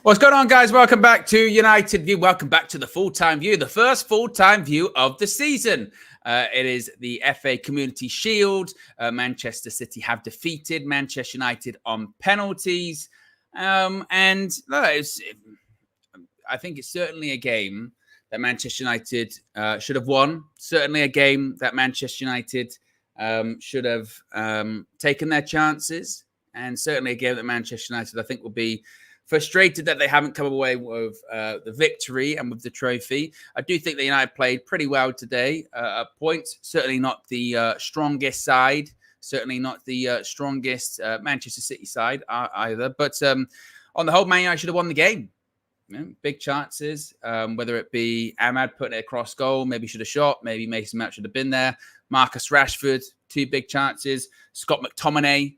What's going on, guys? Welcome back to United View. Welcome back to the full-time view, the first full-time view of the season. It is the FA Community Shield. Manchester City have defeated Manchester United on penalties. I think it's certainly a game that Manchester United should have won. Certainly a game that Manchester United should have taken their chances. And certainly a game that Manchester United, I think, will be frustrated that they haven't come away with the victory and with the trophy. I do think that United played pretty well today at points. Certainly not the strongest side. Certainly not the strongest Manchester City side either. But on the whole, Man United should have won the game. You know, big chances, whether it be Ahmad putting it across goal, maybe should have shot, maybe Mason Mount should have been there. Marcus Rashford, 2 big chances. Scott McTominay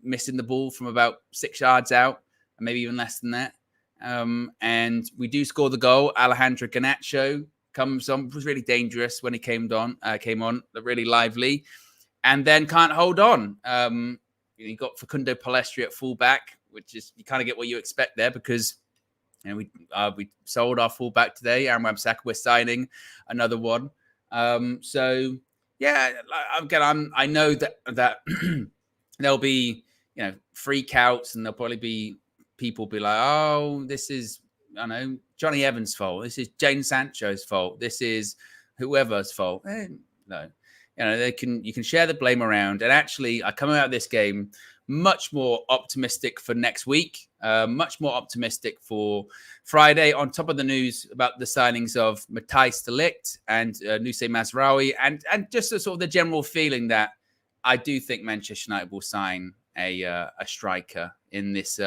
missing the ball from about 6 yards out, maybe even less than that. And we do score the goal. Alejandro Garnacho comes on, was really dangerous when he came on, really lively, and then can't hold on. You got Facundo Palestri at fullback, which is, you kind of get what you expect there because we sold our fullback today. Aaron Wan-Bissaka, we're signing another one. So yeah, again, I know that there'll be freak outs, and there'll probably be people be like, oh, this is, I know, Johnny Evans' fault. This is Jadon Sancho's fault. This is whoever's fault. No, you can share the blame around. And actually, I come out of this game much more optimistic for next week, much more optimistic for Friday, on top of the news about the signings of Matthijs de Ligt and Nusay Mazraoui, and just sort of the general feeling that I do think Manchester United will sign a striker in this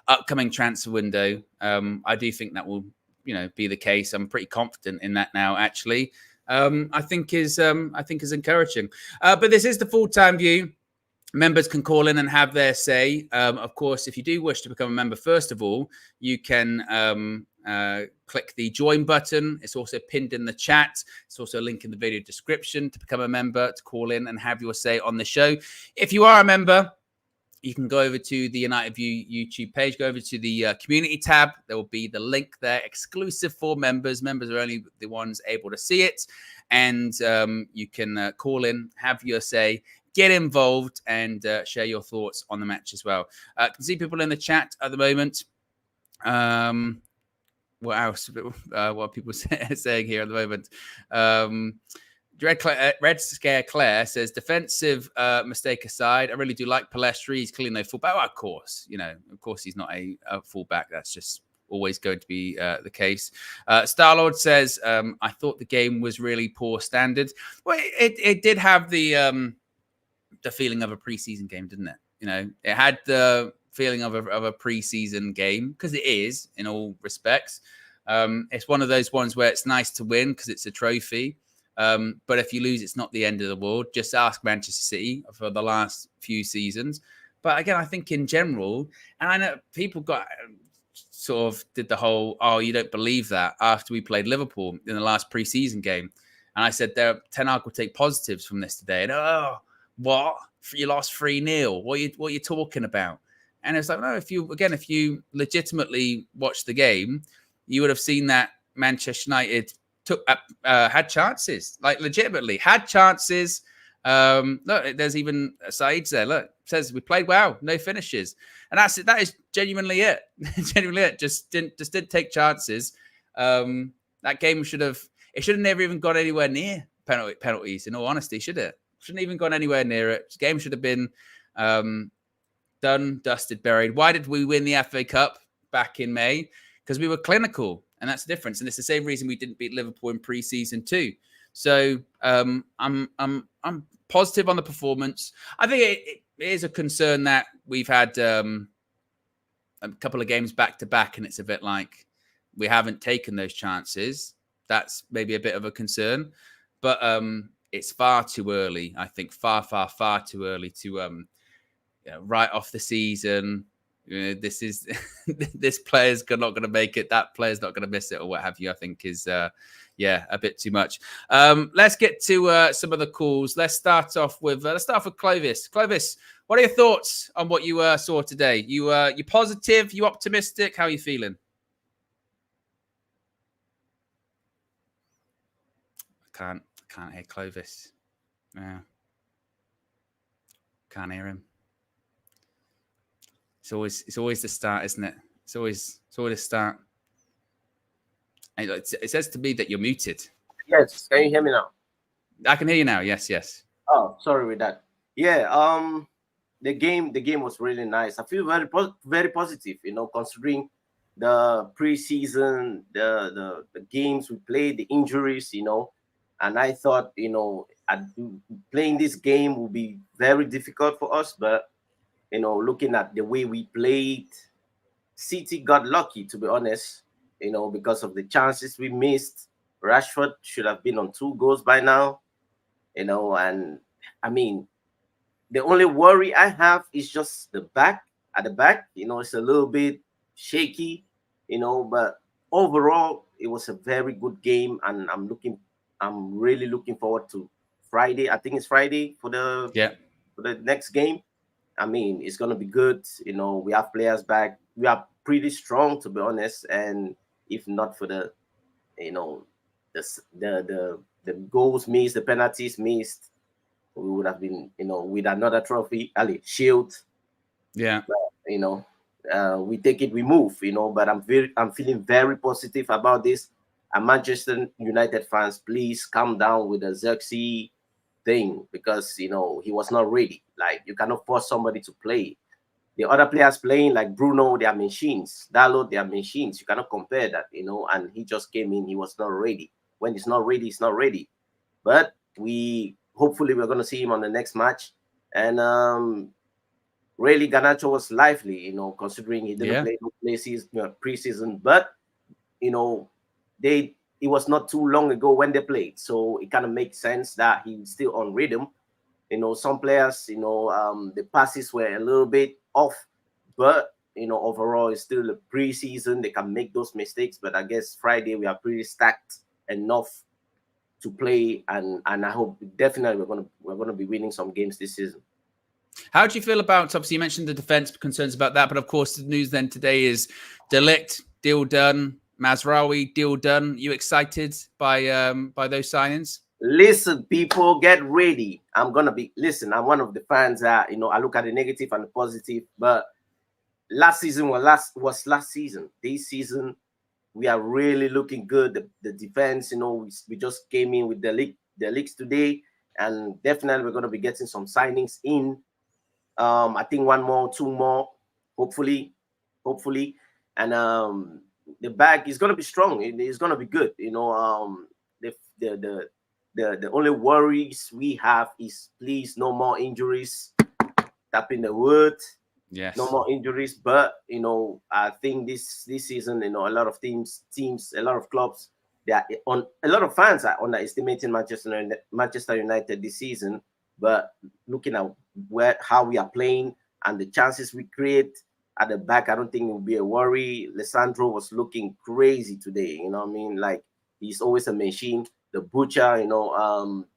upcoming transfer window. I do think that will, be the case. I'm pretty confident in that now. Actually, I think is encouraging. But this is the full-time view. Members can call in and have their say. Of course, if you do wish to become a member, first of all, you can click the join button. It's also pinned in the chat. It's also a link in the video description to become a member, to call in and have your say on the show. If you are a member, you can go over to the United View YouTube page, go over to the community tab. There will be the link there, exclusive for members. Members are only the ones able to see it. And you can call in, have your say, get involved, and share your thoughts on the match as well. I can see people in the chat at the moment. What else? What are people saying here at the moment? Red Scare Claire says, defensive mistake aside, I really do like Palestri. He's clearly no fullback. Oh, of course, of course he's not a fullback. That's just always going to be the case. Starlord says, I thought the game was really poor standard. Well, it did have the feeling of a preseason game, didn't it? It had the feeling of a preseason game, because it is in all respects. It's one of those ones where it's nice to win because it's a trophy. But if you lose, it's not the end of the world. Just ask Manchester City for the last few seasons. But again, I think in general, and I know people sort of did the whole, oh, you don't believe that, after we played Liverpool in the last preseason game. And I said, Ten Hag will take positives from this today. And, oh, what? You lost 3-0. What are you talking about? And it's like, no, if you legitimately watched the game, you would have seen that Manchester United had chances, like legitimately had chances. Look, there's even sides there. Look, it says we played well, no finishes, and that's it. That is genuinely it. Genuinely it. Just didn't take chances. That game should have never even gone anywhere near penalties. In all honesty, should it? Shouldn't even gone anywhere near it. This game should have been done, dusted, buried. Why did we win the FA Cup back in May? Because we were clinical. And that's the difference. And it's the same reason we didn't beat Liverpool in pre-season too. So I'm positive on the performance. I think it is a concern that we've had a couple of games back to back, and it's a bit like we haven't taken those chances. That's maybe a bit of a concern, but it's far too early. I think far too early to write off the season. This player's not going to make it, that player's not going to miss it, or what have you. I think is a bit too much. Let's get to some of the calls. Let's start off with Clovis. Clovis, What are your thoughts on what you saw today? You positive? You optimistic? How are you feeling? I can't hear Clovis. Yeah, can't hear him. It's always the start, isn't it? It's always the start. And it says to me that you're muted. Yes, can you hear me now? I can hear you now. Yes, yes. Oh, sorry with that. Yeah, the game was really nice. I feel very positive, considering the preseason, the games we played, the injuries, and I thought, playing this game would be very difficult for us, but looking at the way we played, City got lucky, to be honest, because of the chances we missed. Rashford should have been on 2 goals by now, and I mean, the only worry I have is just the back. At the back, it's a little bit shaky, but overall, it was a very good game, and I'm really looking forward to Friday. I think it's Friday for the Yeah. next game. I mean, it's gonna be good. We have players back. We are pretty strong, to be honest. And if not for the, the the goals missed, the penalties missed, we would have been, with another trophy, Ali Shield. Yeah. You know, we take it, we move. But I'm feeling very positive about this. And Manchester United fans, please calm down with the Xerxes thing, because he was not ready. Like, you cannot force somebody to play. The other players playing, like Bruno, they are machines. Dalot, they are machines. You cannot compare that, and he just came in, he was not ready. When he's not ready, he's not ready. But hopefully we're going to see him on the next match. And really, Garnacho was lively, considering he didn't Yeah. play preseason. But it was not too long ago when they played, so it kind of makes sense that he's still on rhythm. Some players, the passes were a little bit off, but overall it's still a preseason. They can make those mistakes, but I guess Friday we are pretty stacked enough to play, and I hope definitely we're gonna be winning some games this season. How do you feel about, obviously you mentioned the defense concerns about that, but of course the news then today is De Ligt, deal done, Mazraoui, deal done. You excited by those signings? Listen, people, get ready. I'm one of the fans that I look at the negative and the positive, but last season was last season. This season we are really looking good. The defense, we just came in with the leagues today, and definitely we're going to be getting some signings in. I think one more, two more, hopefully, and the back is going to be strong. It's going to be good. The only worries we have is, please, no more injuries. Tapping the wood. Yes. No more injuries. But I think this season, a lot of teams, a lot of clubs, a lot of fans are underestimating Manchester United this season. But looking at how we are playing and the chances we create at the back, I don't think it will be a worry. Lisandro was looking crazy today. You know what I mean? Like, he's always a machine. The butcher,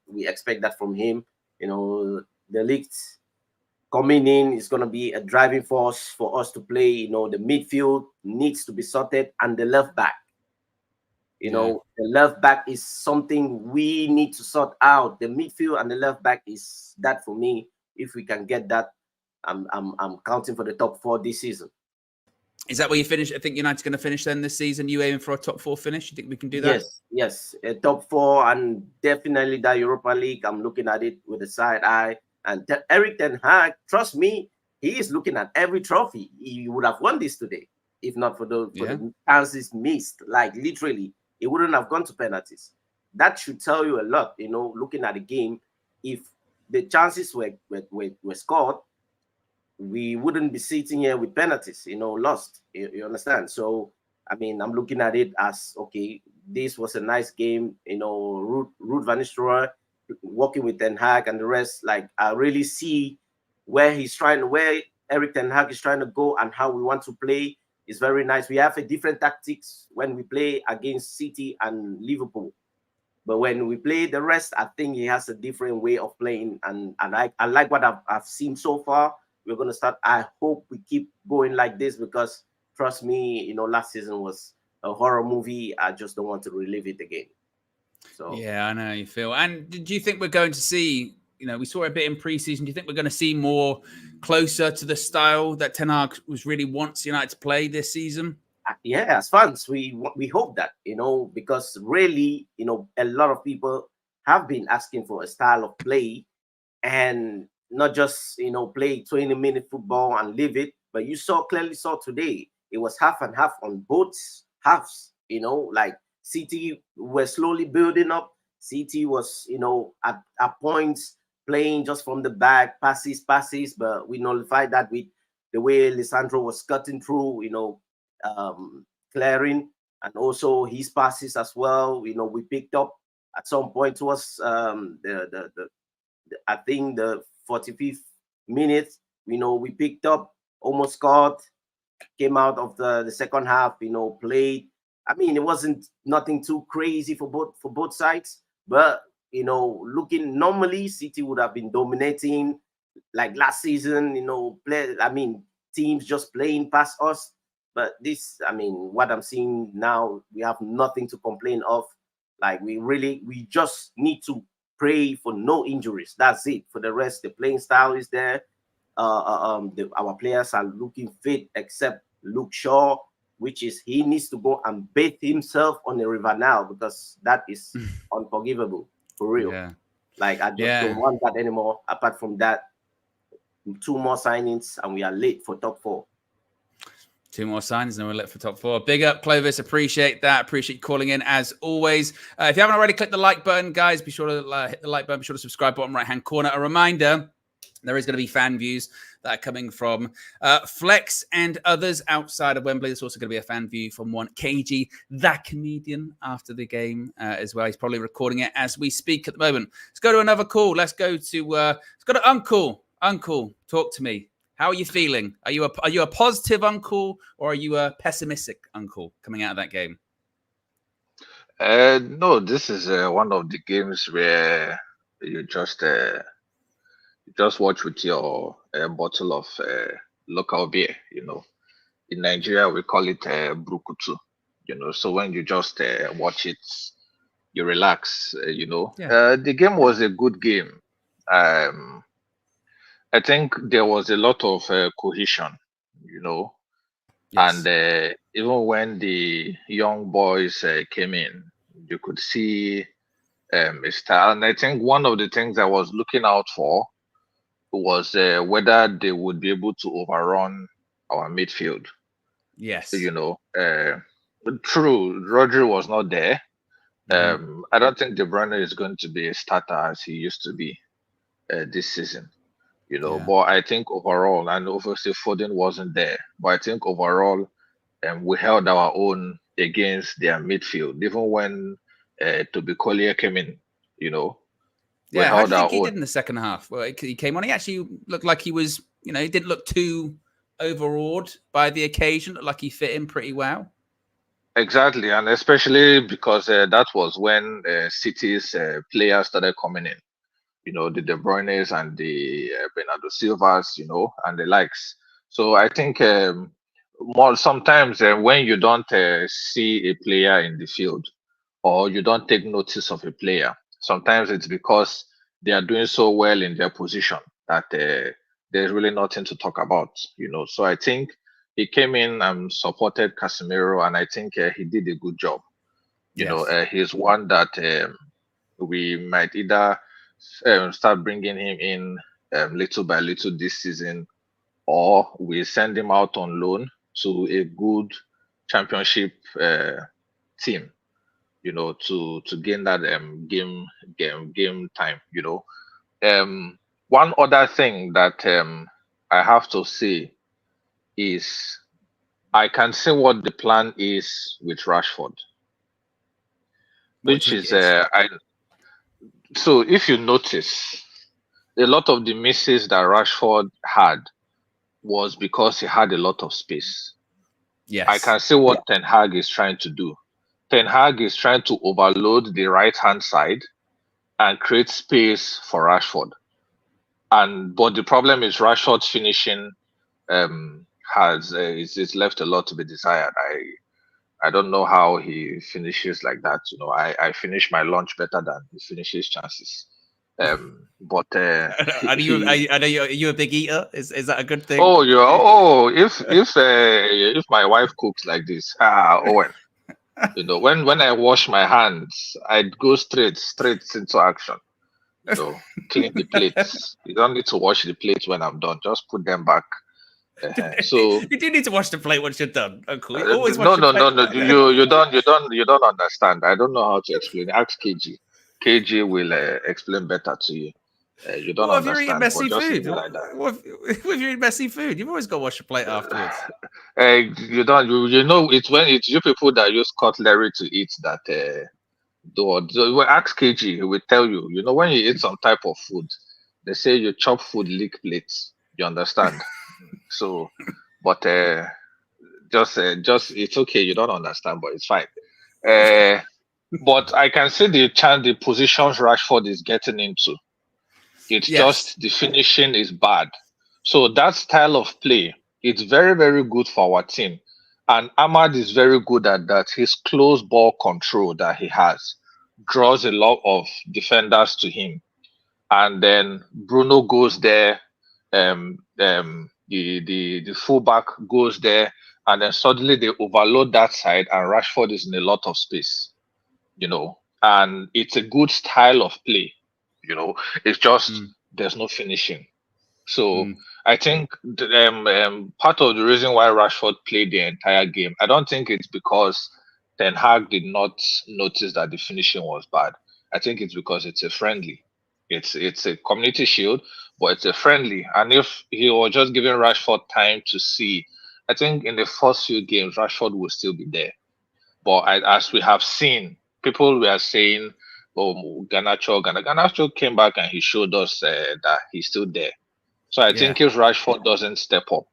we expect that from him. The Ligt coming in is going to be a driving force for us to play. The midfield needs to be sorted, and the left back. The left back is something we need to sort out. The midfield and the left back is that for me. If we can get that, I'm counting for the top 4 this season. Is that where you finish? I think United's going to finish then this season. You aiming for a top 4 finish? You think we can do that? Yes, a top 4, and definitely that Europa League. I'm looking at it with a side eye. And Eric Ten Hag, trust me, he is looking at every trophy. He would have won this today if not for the chances missed. Like, literally, he wouldn't have gone to penalties. That should tell you a lot. Looking at the game, if the chances were scored, we wouldn't be sitting here with penalties, lost. You understand? So, I mean, I'm looking at it as, okay, this was a nice game. Ruud van Nistelrooy working with Ten Hag and the rest. Like, I really see where Eric Ten Hag is trying to go and how we want to play. Is very nice. We have a different tactics when we play against City and Liverpool. But when we play the rest, I think he has a different way of playing. And I like what I've seen so far. we're going to start. I hope we keep going like this, because trust me, last season was a horror movie. I just don't want to relive it again. So yeah, I know how you feel. And do you think we're going to see, we saw a bit in preseason. Do you think we're going to see more closer to the style that Ten Hag really wants United to play this season? yeah, as fans, we hope that, because really, a lot of people have been asking for a style of play, and not just play 20-minute football and leave it. But you clearly saw today, it was half and half on both halves. Like City were slowly building up. City was at points playing just from the back, passes, but we nullified that with the way Lisandro was cutting through, clearing, and also his passes as well. We picked up at some point towards I think the 45th minute, we picked up, almost scored, came out of the second half, played. I mean, it wasn't nothing too crazy for both sides, but looking normally, City would have been dominating like last season. Teams just playing past us. But this, what I'm seeing now, we have nothing to complain of. Like we just need to pray for no injuries. That's it. For the rest, the playing style is there. Our players are looking fit, except Luke Shaw, which is he needs to go and bathe himself on the river now, because that is unforgivable, for real. Yeah. Like, I just don't want that anymore. Apart from that, 2 more signings and we are late for top 4. 2 more signings and we're lit for top 4. Big up, Clovis. Appreciate that. Appreciate you calling in as always. If you haven't already, click the like button, guys. Be sure to hit the like button. Be sure to subscribe, bottom right-hand corner. A reminder, there is going to be fan views that are coming from Flex and others outside of Wembley. There's also going to be a fan view from one KG, that comedian, after the game as well. He's probably recording it as we speak at the moment. Let's go to another call. Let's go to Uncle. Uncle, talk to me. How are you feeling? Are you a positive uncle, or are you a pessimistic uncle coming out of that game? No, this is one of the games where you just watch with your bottle of local beer. In Nigeria we call it brukutu. So when you just watch it, you relax. The game was a good game. I think there was a lot of cohesion, Yes. and even when the young boys came in, you could see a style. And I think one of the things I was looking out for was whether they would be able to overrun our midfield. Yes. True, Rodri was not there. I don't think De Bruyne is going to be a starter as he used to be this season. But I think overall, and obviously Foden wasn't there, but I think overall, we held our own against their midfield, even when Toby Collier came in. We how held do you think our he own. did in the second half? Well, he came on. He actually looked like he was, he didn't look too overawed by the occasion. Looked like he fit in pretty well. Exactly, and especially because that was when City's players started coming in. The De Bruyne's and the Bernardo Silvas, and the likes. So I think more sometimes when you don't see a player in the field, or you don't take notice of a player, sometimes it's because they are doing so well in their position that there's really nothing to talk about. So I think he came in and supported Casemiro, and I think he did a good job. He's one that we might either start bringing him in little by little this season, or we send him out on loan to a good championship team, to gain that game time. One other thing that I have to say is I can see what the plan is with Rashford, which is so if you notice, a lot of the misses that Rashford had was because he had a lot of space. Yes. I can see what Ten Hag is trying to do. Ten Hag is trying to overload the right-hand side and create space for Rashford. But the problem is Rashford's finishing has it's left a lot to be desired. I don't know how he finishes like that. You know, I finish my lunch better than he finishes chances. But are you a big eater? Is that a good thing? Oh, if my wife cooks like this, Owen, you know, when I wash my hands, I go straight into action. You know, clean the plates. You don't need to wash the plates when I'm done. Just put them back. So you do need to wash the plate once you're done, Uncle. You always no. You don't understand. I don't know how to explain. Ask KG. KG will explain better to you. You don't understand. If you're eating messy food, like that. If you're eating messy food, you've always got to wash the plate afterwards. You don't. You know, it's when it's you people that use cutlery to eat that. Ask KG. He will tell you. You know, when you eat some type of food, they say you chop food, lick plates. You understand? So, but just it's okay. You don't understand, but it's fine. But I can see the positions Rashford is getting into. It's just the finishing is bad. So that style of play, it's very, very good for our team. And Ahmad is very good at that. His close ball control that he has draws a lot of defenders to him. And then Bruno goes there, the fullback goes there, and then suddenly they overload that side, and Rashford is in a lot of space, you know. And it's a good style of play, you know. It's just there's no finishing. So I think part of the reason why Rashford played the entire game, I don't think it's because Ten Hag did not notice that the finishing was bad. I think it's because it's a friendly. It's a community shield, but it's a friendly. And if he was just giving Rashford time to see, I think in the first few games, Rashford will still be there. But as we have seen, people were saying, oh, Garnacho came back and he showed us that he's still there. So I think if Rashford doesn't step up,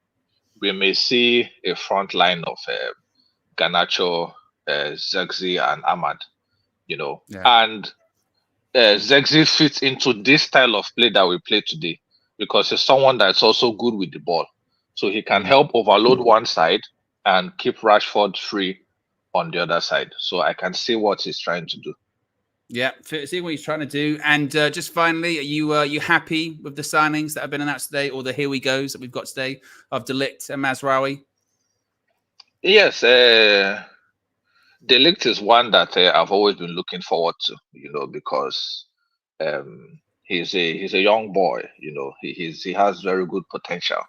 we may see a front line of Garnacho, Zexi, and Ahmad, you know. And Zexi fits into this style of play that we play today because he's someone that's also good with the ball. So he can help overload one side and keep Rashford free on the other side. So I can see what he's trying to do. Yeah, see what he's trying to do. And just finally, are you happy with the signings that have been announced today, or the here we goes that we've got today of De Ligt and Mazraoui? Yes, De Ligt is one that I've always been looking forward to, you know, because he's a young boy, you know, he has very good potential.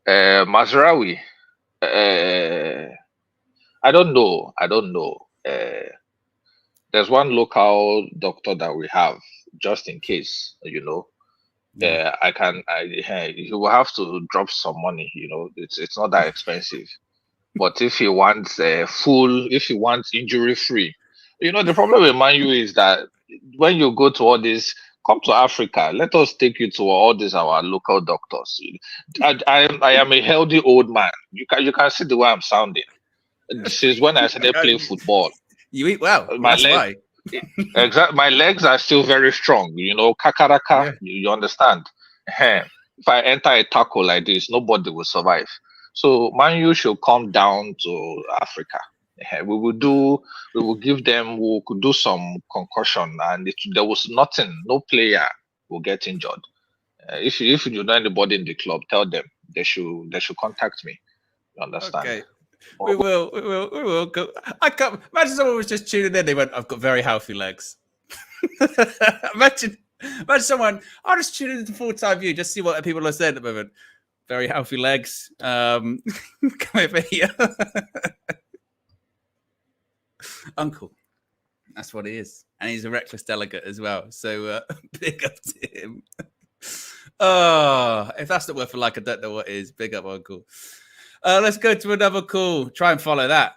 Mazraoui, I don't know. There's one local doctor that we have just in case, you know. He will have to drop some money, you know. It's not that expensive. But if he wants injury free, you know, the problem with Man U is that when you go to all this, come to Africa, let us take you to all these our local doctors. I am a healthy old man. You can see the way I'm sounding. This is when I started playing football. You eat well. My legs are still very strong. You know, kakaraka. You understand? If I enter a tackle like this, nobody will survive. So Man U should come down to Africa. We could do some concussion, and there was nothing. No player will get injured. If you know anybody in the club, tell them they should contact me. You understand? Okay. We will go. I can't imagine someone was just tuning in. They went, "I've got very healthy legs." imagine someone. I'll just tune into full-time view, just see what people are saying at the moment. Very healthy legs. Come over here, Uncle. That's what he is, and he's a reckless delegate as well. So big up to him. Oh, if that's not worth a like, I don't know what is. Big up, Uncle. Let's go to another call. Try and follow that.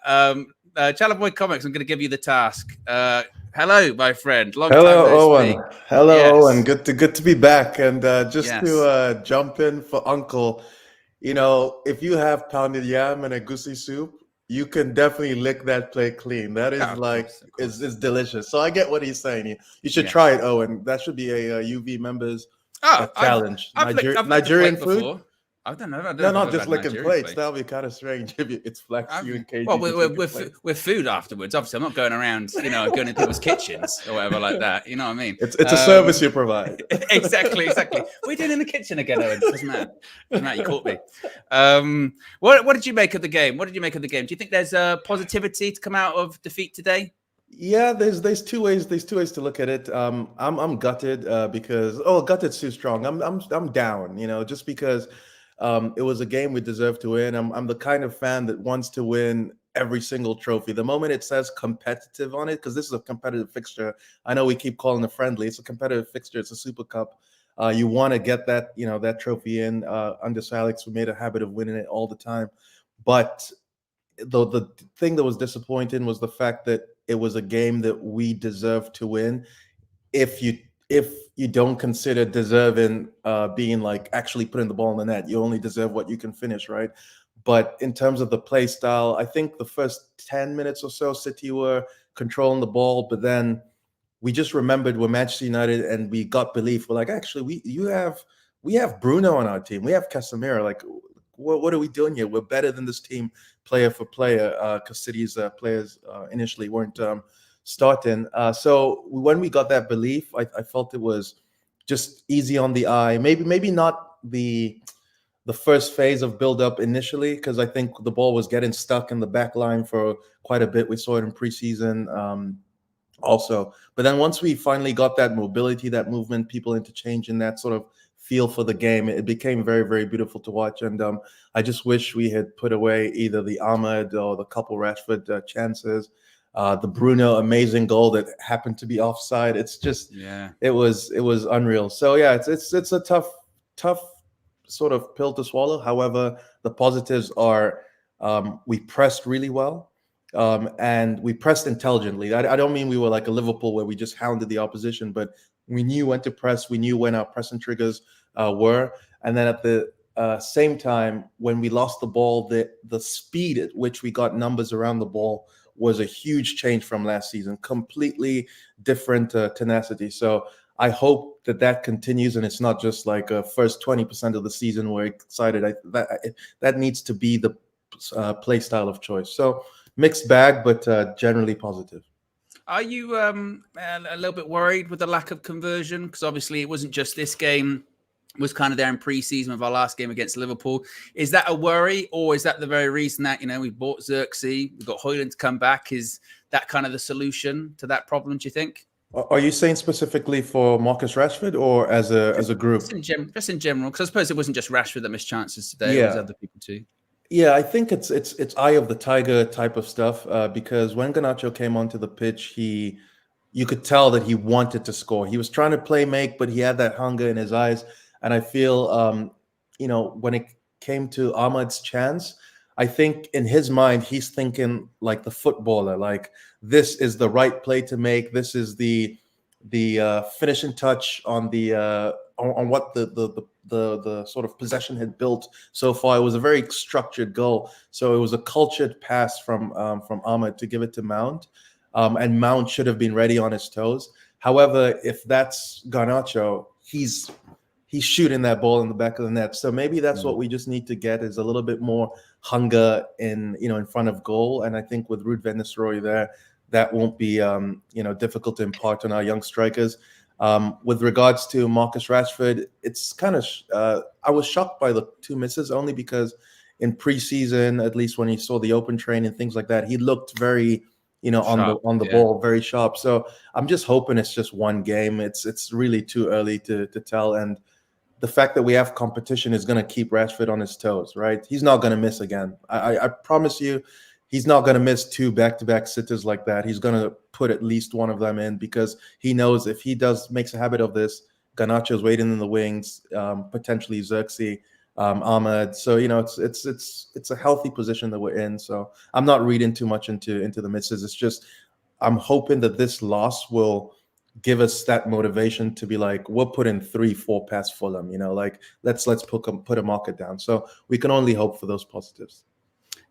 Chalaboy Comics, I'm going to give you the task. Hello, my friend. Long time no Owen. Speak. Hello, yes. Owen. Good to be back. And to jump in for Uncle, you know, if you have pounded yam and a goosey soup, you can definitely lick that plate clean. That is it's delicious. So I get what he's saying. You should try it, Owen. That should be a UV members challenge. I've Nigerian food? Before. I don't know. No, not just licking plates. That would be kind of strange if it's flex you and KG. Well, we're food afterwards. Obviously, I'm not going around, going in people's kitchens or whatever like that. You know what I mean? It's a service you provide. Exactly. What are you doing in the kitchen again, Owen? Doesn't matter. You caught me. What did you make of the game? Do you think there's positivity to come out of defeat today? Yeah, there's two ways to look at it. I'm gutted because gutted's too strong. I'm down, just because it was a game we deserved to win. I'm the kind of fan that wants to win every single trophy. The moment it says competitive on it, because this is a competitive fixture. I know we keep calling it friendly. It's a competitive fixture. It's a Super Cup. You want to get that, that trophy in. Under Sir Alex, we made a habit of winning it all the time. But the thing that was disappointing was the fact that it was a game that we deserved to win. If you don't consider deserving being like actually putting the ball in the net, you only deserve what you can finish, right? But in terms of the play style, I think the first 10 minutes or so, City were controlling the ball, but then we just remembered we're Manchester United and we got belief. We're like, actually, we have Bruno on our team. We have Casemiro. Like, what are we doing here? We're better than this team player for player, because City's players initially weren't starting. So when we got that belief, I felt it was just easy on the eye. Maybe not the first phase of build-up initially, because I think the ball was getting stuck in the back line for quite a bit. We saw it in preseason also. But then once we finally got that mobility, that movement, people interchanging, that sort of feel for the game, it became very, very beautiful to watch. And I just wish we had put away either the Ahmed or the couple Rashford chances, the Bruno amazing goal that happened to be offside. It's just, it was unreal. So yeah, it's a tough sort of pill to swallow. However, the positives are we pressed really well. And we pressed intelligently. I don't mean we were like a Liverpool where we just hounded the opposition, but we knew when to press. We knew when our pressing triggers were. And then at the same time, when we lost the ball, the speed at which we got numbers around the ball was a huge change from last season. Completely different tenacity. So I hope that continues, and it's not just like a first 20% of the season we're excited. That needs to be the play style of choice. So mixed bag, but generally positive. Are you a little bit worried with the lack of conversion? Because obviously it wasn't just this game, it was kind of there in pre-season with our last game against Liverpool. Is that a worry, or is that the very reason that, we bought Xerxes, we've got Højlund to come back? Is that kind of the solution to that problem, do you think? Are you saying specifically for Marcus Rashford or as a group? Just in general, because I suppose it wasn't just Rashford that missed chances today. It was other people too. Yeah, I think it's eye of the tiger type of stuff, because when Garnacho came onto the pitch, you could tell that he wanted to score. He was trying to play make, but he had that hunger in his eyes. And I feel, when it came to Ahmad's chance, I think in his mind, he's thinking like the footballer, like this is the right play to make. This is the finishing touch on on what the sort of possession had built so far. It was a very structured goal. So it was a cultured pass from Ahmed to give it to Mount, and Mount should have been ready on his toes. However, if that's Garnacho, he's shooting that ball in the back of the net. So maybe that's what we just need to get, is a little bit more hunger in front of goal. And I think with Ruud van Nistelrooy there, that won't be difficult to impart on our young strikers. With regards to Marcus Rashford, it's kind of I was shocked by the two misses, only because in preseason, at least when he saw the open train and things like that, he looked very sharp, on the ball, very sharp. So I'm just hoping it's just one game. It's really too early to tell. And the fact that we have competition is going to keep Rashford on his toes, right? He's not going to miss again. I promise you, he's not going to miss two back-to-back sitters like that. He's going to put at least one of them in, because he knows if he makes a habit of this, Garnacho's waiting in the wings, potentially Xerxes, Ahmed. So it's a healthy position that we're in. So I'm not reading too much into the misses. It's just I'm hoping that this loss will give us that motivation to be like, we'll put in 3-4 past Fulham. Like let's put a market down. So we can only hope for those positives.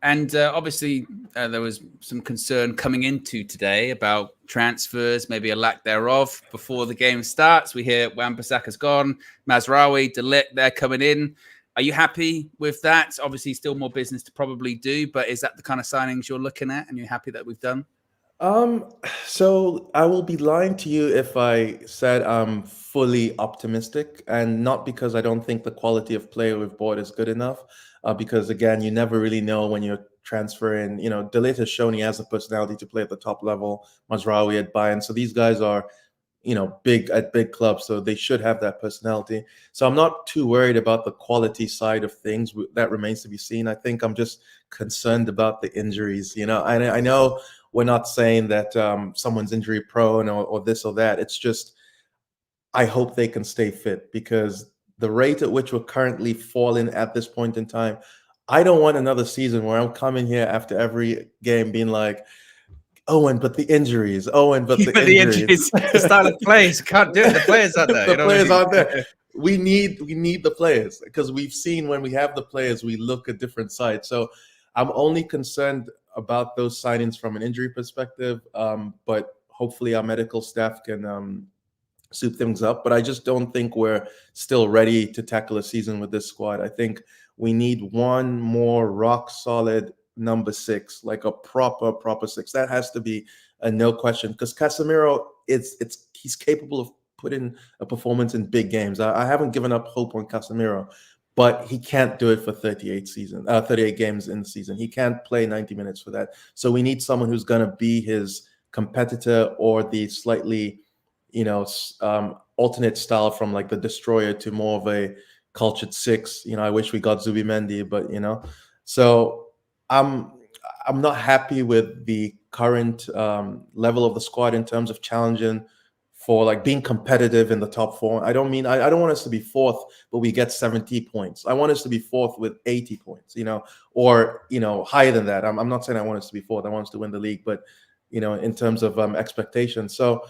And obviously, there was some concern coming into today about transfers, maybe a lack thereof. Before the game starts, we hear Wan-Bissaka's gone, Mazraoui, De Ligt, they're coming in. Are you happy with that? Obviously, still more business to probably do, but is that the kind of signings you're looking at and you're happy that we've done? So I will be lying to you if I said I'm fully optimistic, and not because I don't think the quality of player we've bought is good enough, because again, you never really know when you're transferring. You know, De Ligt has shown he has a personality to play at the top level, Mazraoui at Bayern. So these guys are, you know, big at big clubs, so they should have that personality. So I'm not too worried about the quality side of things. That remains to be seen. I think I'm just concerned about the injuries. You know, I know we're not saying that someone's injury prone or this or that. It's just, I hope they can stay fit, because the rate at which we're currently falling at this point in time, I don't want another season where I'm coming here after every game being like, Owen, but the injuries. Owen, but the injuries. The style of players can't do it. The players aren't there. The players aren't there. We need the players, because we've seen when we have the players, we look a different side. So I'm only concerned about those signings from an injury perspective. But hopefully our medical staff can soup things up. But I just don't think we're still ready to tackle a season with this squad. I think we need one more rock solid number 6, like a proper 6. That has to be a no question, because Casemiro, he's capable of putting a performance in big games. I haven't given up hope on Casemiro, but he can't do it for 38 games in the season. He can't play 90 minutes for that. So we need someone who's going to be his competitor, or the slightly, you know, alternate style from like the destroyer to more of a cultured 6. You know, I wish we got Zubimendi, but you know, so I'm not happy with the current level of the squad in terms of challenging for like being competitive in the top 4. I don't want us to be 4th, but we get 70 points. I want us to be 4th with 80 points, you know, or, you know, higher than that. I'm not saying I want us to be 4th. I want us to win the league, but, you know, in terms of expectations. So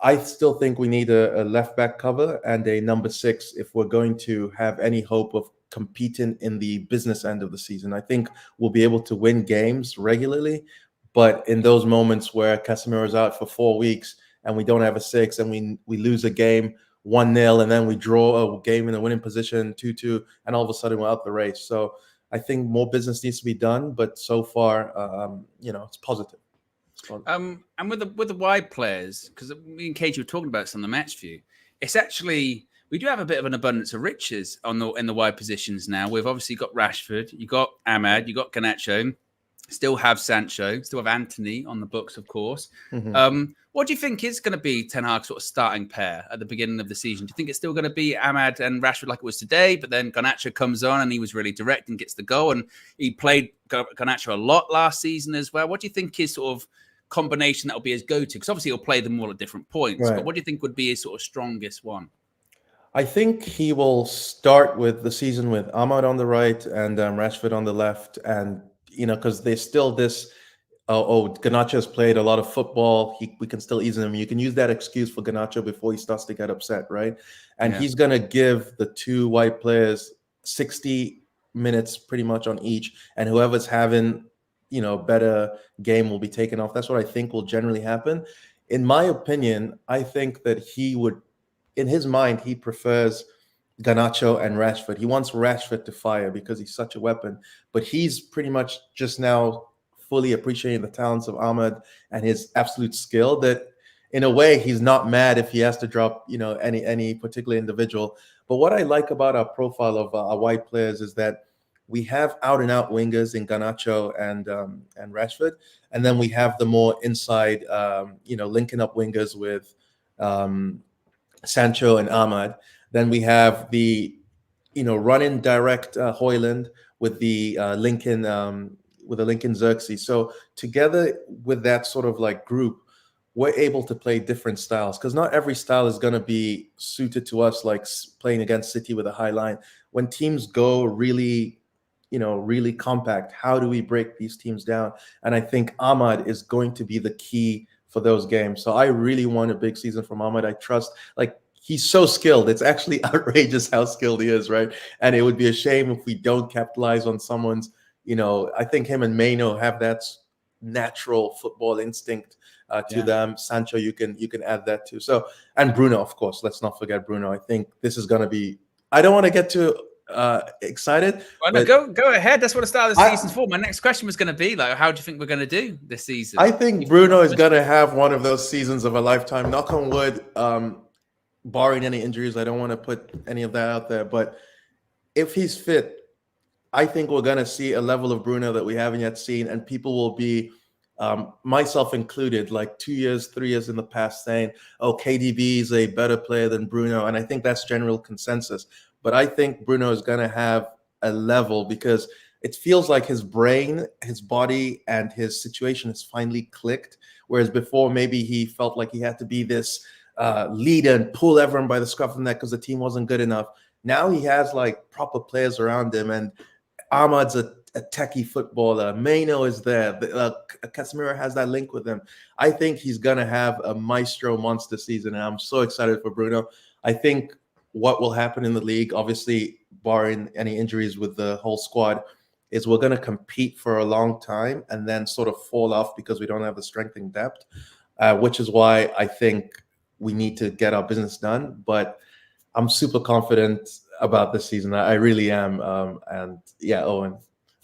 I still think we need a left back cover and a number 6 if we're going to have any hope of competing in the business end of the season. I think we'll be able to win games regularly, but in those moments where Casemiro is out for 4 weeks and we don't have a 6, and we lose a game 1-0, and then we draw a game in a winning position 2-2, and all of a sudden we're out the race. So I think more business needs to be done, but so far, you know, it's positive. And with the wide players, because me and Katie were talking about this on the match view, it's actually, we do have a bit of an abundance of riches in the wide positions now. We've obviously got Rashford, you got Ahmad, you got Garnacho, still have Sancho, still have Anthony on the books, of course. Mm-hmm. What do you think is going to be Ten Hag's sort of starting pair at the beginning of the season? Do you think it's still going to be Ahmad and Rashford like it was today, but then Garnacho comes on and he was really direct and gets the goal, and he played Garnacho a lot last season as well? What do you think is sort of combination that will be his go-to? Because obviously he'll play them all at different points, right. But what do you think would be his sort of strongest one? I think he will start with the season with Ahmad on the right and Rashford on the left. And, you know, because there's still this, Garnacho has played a lot of football. We can still ease him. You can use that excuse for Garnacho before he starts to get upset, right? And he's going to give the 2 white players 60 minutes pretty much on each. And whoever's having, you know, better game will be taken off. That's what I think will generally happen. In my opinion, I think that he would, in his mind, he prefers Garnacho and Rashford. He wants Rashford to fire because he's such a weapon. But he's pretty much just now fully appreciating the talents of Ahmad and his absolute skill, that in a way he's not mad if he has to drop, you know, any particular individual. But what I like about our profile of our white players is that we have out-and-out wingers in Garnacho and Rashford, and then we have the more inside, you know, linking up wingers with Sancho and Ahmad. Then we have the, you know, running direct Højlund with the Lincoln Xerxes. So together with that sort of like group, we're able to play different styles, because not every style is going to be suited to us, like playing against City with a high line. When teams go really, you know, really compact, how do we break these teams down? And I think Ahmad is going to be the key for those games. So I really want a big season from Ahmad. I trust, like, he's so skilled. It's actually outrageous how skilled he is, right? And it would be a shame if we don't capitalize on someone's, you know, I think him and Maino have that natural football instinct to them. Sancho, you can add that too. So, and Bruno, of course. Let's not forget Bruno. I think this is going to be. I don't want to get too excited. Well, no, go ahead. That's what the start of the season's for. My next question was going to be like, how do you think we're going to do this season? I think Bruno is going to have one of those seasons of a lifetime. Knock on wood. Barring any injuries, I don't want to put any of that out there. But if he's fit, I think we're going to see a level of Bruno that we haven't yet seen, and people will be, myself included, like 2 years, 3 years in the past, saying, "Oh, KDB is a better player than Bruno," and I think that's general consensus. But I think Bruno is going to have a level because it feels like his brain, his body, and his situation has finally clicked. Whereas before, maybe he felt like he had to be this leader and pull everyone by the scruff of the neck because the team wasn't good enough. Now he has like proper players around him, and Ahmad's a techie footballer. Maino is there. Casemiro has that link with him. I think he's going to have a maestro monster season, and I'm so excited for Bruno. I think what will happen in the league, obviously barring any injuries with the whole squad, is we're going to compete for a long time and then sort of fall off because we don't have the strength and depth, which is why I think we need to get our business done. But I'm super confident about this season. I really am. And yeah, Owen,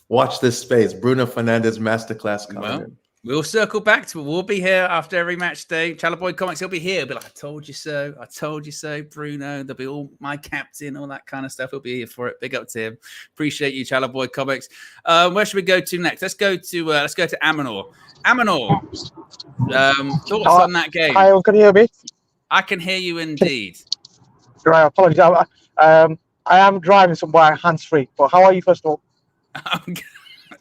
watch this space. Bruno Fernandes masterclass coming in. We'll circle back to it. We'll be here after every match day. Chalaboy Comics, he'll be here. He'll be like, "I told you so. I told you so, Bruno." There'll be all my captain, all that kind of stuff. He'll be here for it. Big up to him. Appreciate you, Chalaboy Comics. Where should we go to next? Let's go to Amanor. Amanor, thoughts on that game? Hi, can you hear me? I can hear you indeed. Right, apologies. I am driving somewhere hands-free. But how are you, first of all?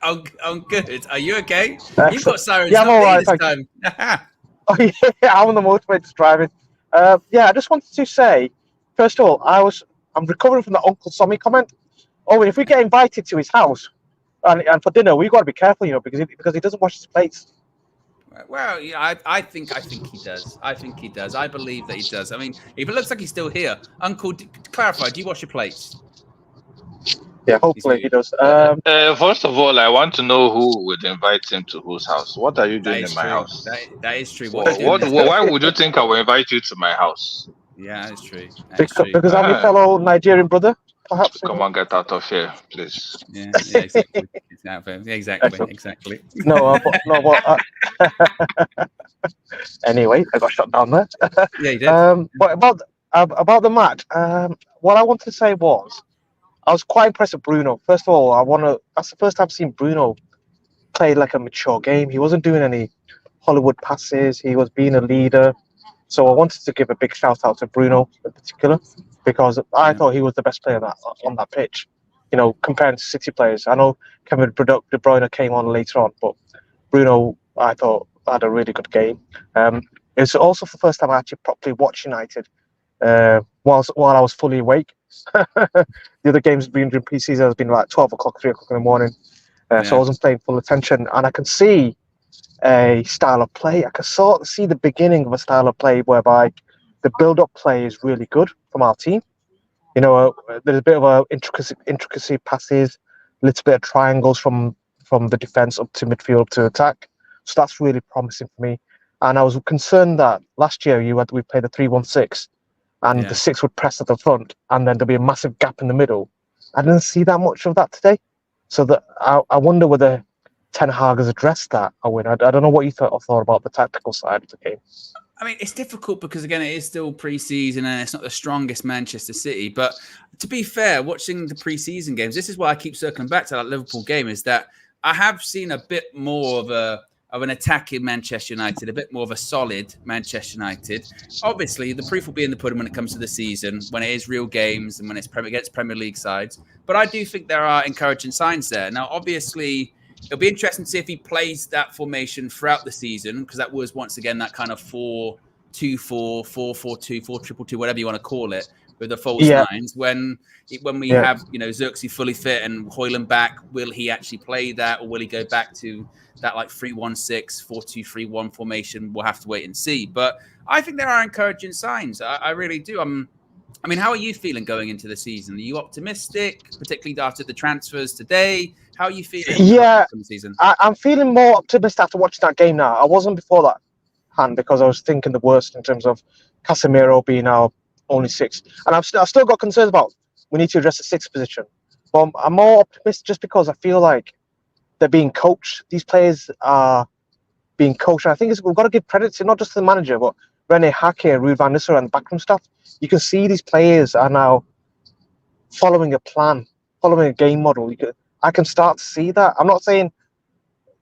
I'm good. Are you okay? Excellent. You've got sirens. Yeah, I'm all right. This time. Oh, yeah, I'm on the motorway just driving. I just wanted to say, first of all, I'm recovering from the Uncle Sommy comment. Oh, and if we get invited to his house and for dinner, we've got to be careful, because he doesn't wash his plates. Well, yeah, I think he does. I think he does. I believe that he does. I mean, if it looks like he's still here, Uncle, clarify. Do you wash your plates? Yeah, hopefully he does. First of all, I want to know who would invite him to whose house. What are you doing in my house? That is true. Why would you think I will invite you to my house? Yeah, that's true. Because I'm your fellow Nigerian brother, perhaps. Come on, get out of here, please. Yeah, exactly. No, anyway, I got shut down there. Yeah, you did. But about the match, what I wanted to say was, I was quite impressed with Bruno. First of all, that's the first time I've seen Bruno play like a mature game. He wasn't doing any Hollywood passes. He was being a leader. So I wanted to give a big shout out to Bruno in particular, because I thought he was the best player on that pitch. Comparing to City players. I know Kevin De Bruyne came on later on, but Bruno, I thought, had a really good game. It's also the first time I actually properly watched United while I was fully awake. The other games during pre-season has been like 12 o'clock, 3 o'clock in the morning. So I wasn't paying full attention. And I can see a style of play. I can sort of see the beginning of a style of play whereby the build-up play is really good from our team. There's a bit of a intricacy passes, a little bit of triangles from the defense up to midfield up to attack. So that's really promising for me. And I was concerned that last year we played the 3-1-6, and the 6 would press at the front, and then there'd be a massive gap in the middle. I didn't see that much of that today. So that I wonder whether Ten Hag has addressed that, Owen. I don't know what you thought about the tactical side of the game. I mean, it's difficult because, again, it is still pre-season and it's not the strongest Manchester City. But to be fair, watching the pre-season games, this is why I keep circling back to that Liverpool game, is that I have seen a bit more of an attacking Manchester United, a bit more of a solid Manchester United. Obviously, the proof will be in the pudding when it comes to the season, when it is real games and when it's against Premier League sides. But I do think there are encouraging signs there. Now, obviously, it'll be interesting to see if he plays that formation throughout the season, because that was, once again, that kind of 4-2-4, 4-4-2, 4-2-2, whatever you want to call it, with the false nines. When we have, Xerxes fully fit and Højlund back, will he actually play that, or will he go back to that like 3-1-6, 4-2-3-1 formation? We'll have to wait and see. But I think there are encouraging signs. I really do. I mean, how are you feeling going into the season? Are you optimistic, particularly after the transfers today? How are you feeling? Yeah, the season? I'm feeling more optimistic after watching that game now. I wasn't before that. hand because I was thinking the worst in terms of Casemiro being our only 6. And I've still got concerns about we need to address the 6th position. But I'm more optimistic just because I feel like they're being coached. These players are being coached. And I think we've got to give credit to not just the manager, but René Hake, Ruud van Nistelrooy, and the backroom staff. You can see these players are now following a plan, following a game model. I can start to see that. I'm not saying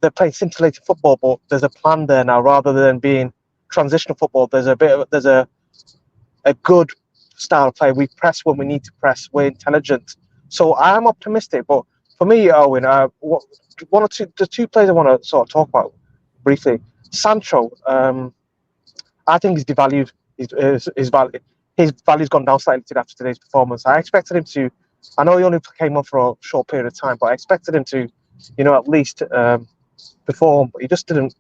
they're playing scintillating football, but there's a plan there now rather than being transitional football. There's a good style of play. We press when we need to press. We're intelligent. So I'm optimistic. But for me, Owen, the 2 players I want to sort of talk about briefly. Sancho, I think he's devalued. His value's gone down slightly after today's performance. I expected him to. I know he only came on for a short period of time, but I expected him to, at least perform. But he just didn't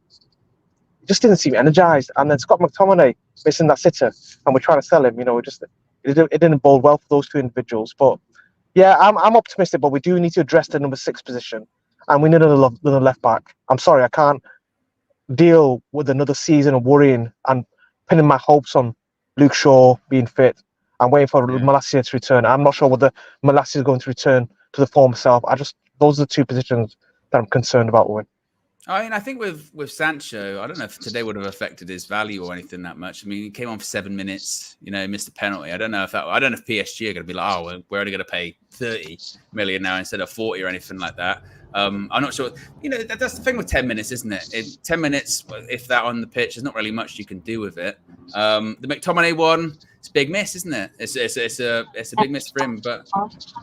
seem energized. And then Scott McTominay missing that sitter, and we're trying to sell him. It didn't bode well for those 2 individuals. But yeah, I'm optimistic, but we do need to address the number 6 position, and we need another left back. I'm sorry, I can't deal with another season of worrying and pinning my hopes on Luke Shaw being fit. I'm waiting for Malacia to return. I'm not sure whether Malacia is going to return to the former self. Those are the 2 positions that I'm concerned about, Owen. I mean, I think with Sancho, I don't know if today would have affected his value or anything that much. I mean, he came on for 7 minutes, missed a penalty. I don't know if PSG are going to be like, oh, we're only going to pay 30 million now instead of 40 or anything like that. I'm not sure. That's the thing with 10 minutes, isn't it? 10 minutes, if that on the pitch, there's not really much you can do with it. The McTominay one, it's a big miss, isn't it? It's a big miss for him,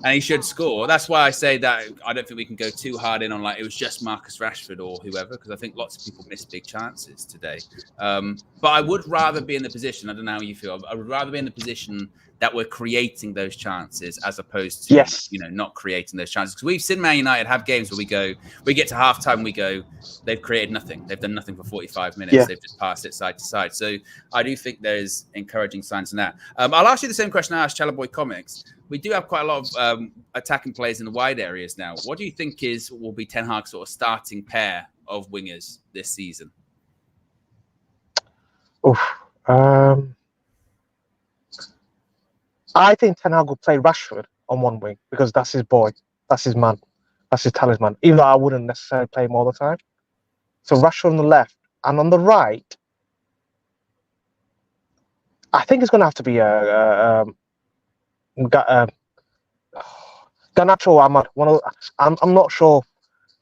and he should score. That's why I say that I don't think we can go too hard in on like it was just Marcus Rashford or whoever, because I think lots of people missed big chances today. But I would rather be in the position. I don't know how you feel. I would rather be in the position that we're creating those chances as opposed to not creating those chances. Because we've seen Man United have games where we get to halftime, we go, they've created nothing. They've done nothing for 45 minutes. Yeah. They've just passed it side to side. So I do think there's encouraging signs in that. I'll ask you the same question I asked Challerboy Comics. We do have quite a lot of attacking players in the wide areas now. What do you think will be Ten Hag's sort of starting pair of wingers this season? I think Ten Hag will play Rashford on one wing because that's his boy, that's his man, that's his talisman. Even though I wouldn't necessarily play him all the time. So Rashford on the left, and on the right, I think it's going to have to be Garnacho or Ahmad. I'm not sure.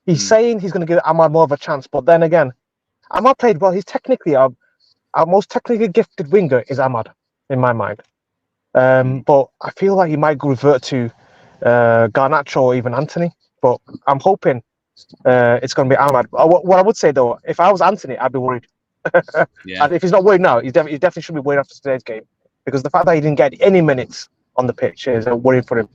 He's saying he's going to give Ahmad more of a chance, but then again, Ahmad played well. He's technically our most technically gifted winger is Ahmad in my mind. But I feel like he might revert to Garnacho or even Anthony. But I'm hoping it's going to be Ahmad. What I would say though, if I was Anthony, I'd be worried. Yeah. And if he's not worried now, he definitely should be worried after today's game, because the fact that he didn't get any minutes on the pitch is a worry for him.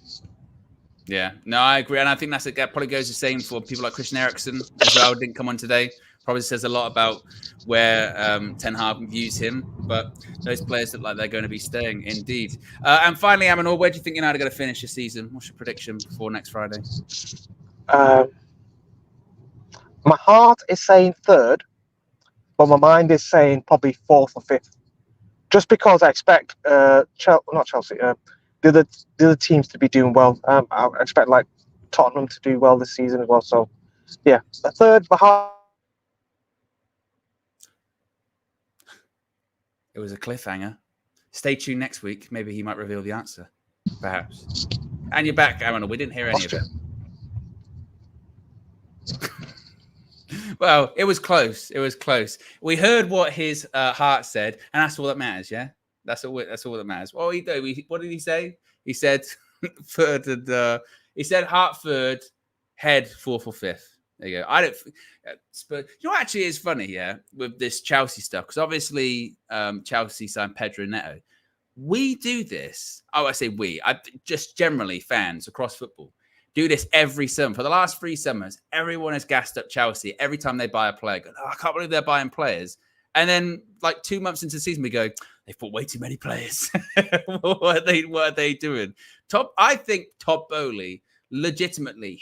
Yeah, no, I agree, and I think that probably goes the same for people like Christian Eriksen as well. Didn't come on today. Probably says a lot about where Ten Hag views him. But those players look like they're going to be staying, indeed. And finally, Amanor, where do you think United are going to finish this season? What's your prediction before next Friday? My heart is saying third, but my mind is saying probably fourth or fifth. Just because I expect not Chelsea, the other teams to be doing well. I expect like Tottenham to do well this season as well. So, yeah, the third, my heart. It was a cliffhanger. Stay tuned next week. Maybe he might reveal the answer, perhaps. And you're back, Aaron. We didn't hear any of it. Well, it was close. It was close. We heard what his heart said, and that's all that matters, yeah? That's all that matters. What did he say? He said third and he said heart third, head fourth or fifth. There you go. I don't. But you know what actually is funny, yeah, with this Chelsea stuff, because obviously Chelsea signed Pedro Neto. We do this. Oh, I say we. Just generally fans across football do this every summer. For the last 3 summers, everyone has gassed up Chelsea every time they buy a player. Go, oh, I can't believe they're buying players. And then, like 2 months into the season, we go, they've bought way too many players. What are they doing? I think Todd Bowley, legitimately,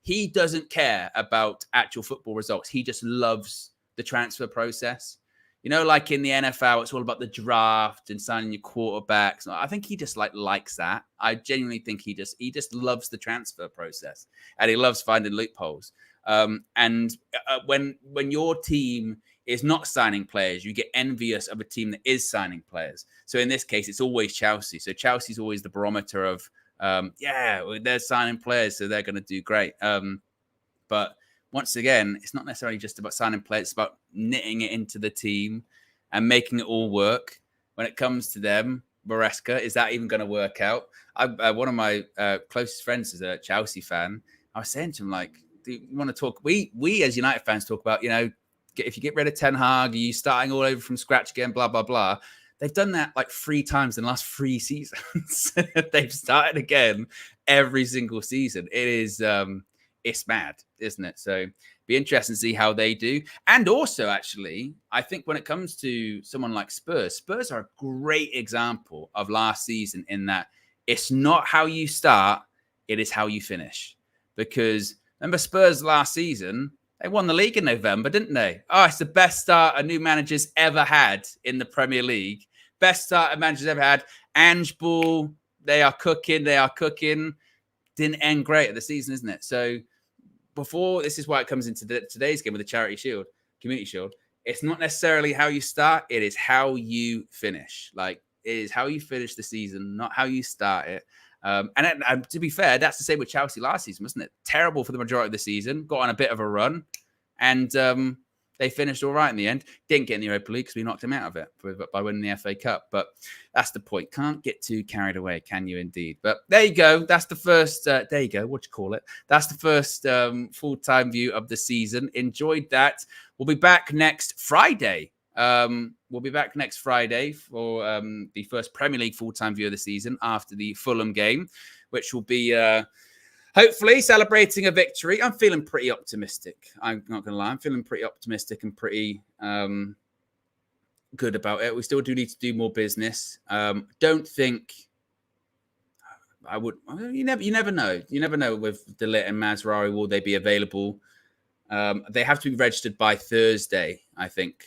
he doesn't care about actual football results. He just loves the transfer process. You know, like in the NFL, it's all about the draft and signing your quarterbacks. I think he just likes that. I genuinely think he just loves the transfer process, and he loves finding loopholes. And when your team is not signing players, you get envious of a team that is signing players. So in this case, it's always Chelsea. So Chelsea's always the barometer of, they're signing players, so they're going to do great. But once again, it's not necessarily just about signing players. It's about knitting it into the team and making it all work. When it comes to them, Maresca, is that even going to work out? One of my closest friends is a Chelsea fan. I was saying to him, like, do you want to talk? We as United fans talk about, if you get rid of Ten Hag, you starting all over from scratch again, blah, blah, blah. They've done that like 3 times in the last 3 seasons. They've started again every single season. It is... it's mad, isn't it? So be interesting to see how they do. And also, actually, I think when it comes to someone like Spurs are a great example of last season in that it's not how you start, it is how you finish. Because remember Spurs last season, they won the league in November, didn't they? Oh, it's the best start a new manager's ever had in the Premier League. Best start a manager's ever had. Ange Ball, they are cooking. Didn't end great at the season, isn't it? So this is why it comes into today's game with the Community Shield. It's not necessarily how you start, it is how you finish. Like, it is how you finish the season, not how you start it. And to be fair, that's the same with Chelsea last season, wasn't it? Terrible for the majority of the season, got on a bit of a run, and they finished all right in the end. Didn't get in the Europa League because we knocked them out of it by winning the FA Cup. But that's the point. Can't get too carried away, can you indeed? But there you go. That's the first, That's the first full-time view of the season. Enjoyed that. We'll be back next Friday. For the first Premier League full-time view of the season after the Fulham game, which will be... hopefully celebrating a victory. I'm feeling pretty optimistic. I'm not going to lie. I'm feeling pretty optimistic and pretty good about it. We still do need to do more business. Don't think I would. You never know. You never know with De Ligt and Mazraoui. Will they be available? They have to be registered by Thursday, I think.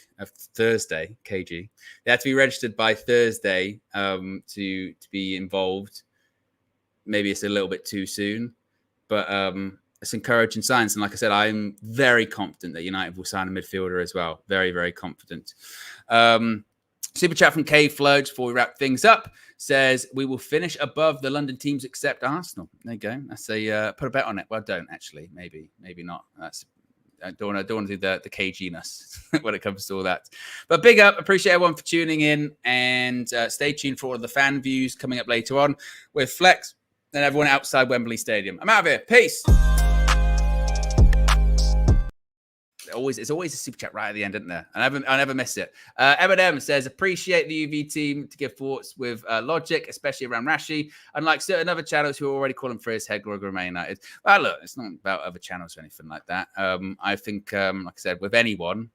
Thursday, KG. They have to be registered by Thursday to be involved. Maybe it's a little bit too soon. But it's encouraging signs. And like I said, I'm very confident that United will sign a midfielder as well. Very, very confident. Super chat from K-Flow, before we wrap things up, says, we will finish above the London teams except Arsenal. There you go. That's put a bet on it. Well, don't actually. Maybe not. I don't want to do the KG-ness when it comes to all that. But big up. Appreciate everyone for tuning in. And stay tuned for all of the fan views coming up later on with Flex and everyone outside Wembley Stadium. I'm out of here. Peace. It's always a super chat right at the end, isn't there? I never miss it. Eminem says, appreciate the UV team to give thoughts with logic, especially around Rashi, unlike certain other channels who are already calling for his head or remain United. Well, look, it's not about other channels or anything like that. I think, like I said, with anyone,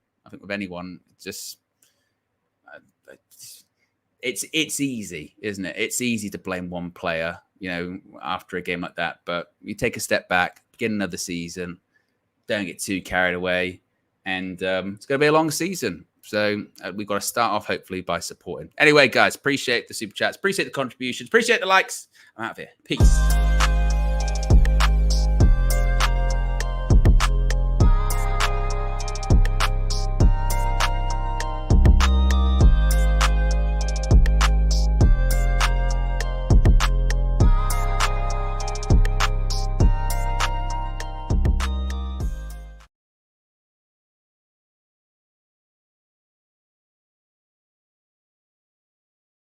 just it's easy, isn't it? It's easy to blame one player, after a game like that. But you take a step back, begin another season, don't get too carried away. And it's going to be a long season. So we've got to start off, hopefully, by supporting. Anyway, guys, appreciate the super chats. Appreciate the contributions. Appreciate the likes. I'm out of here. Peace.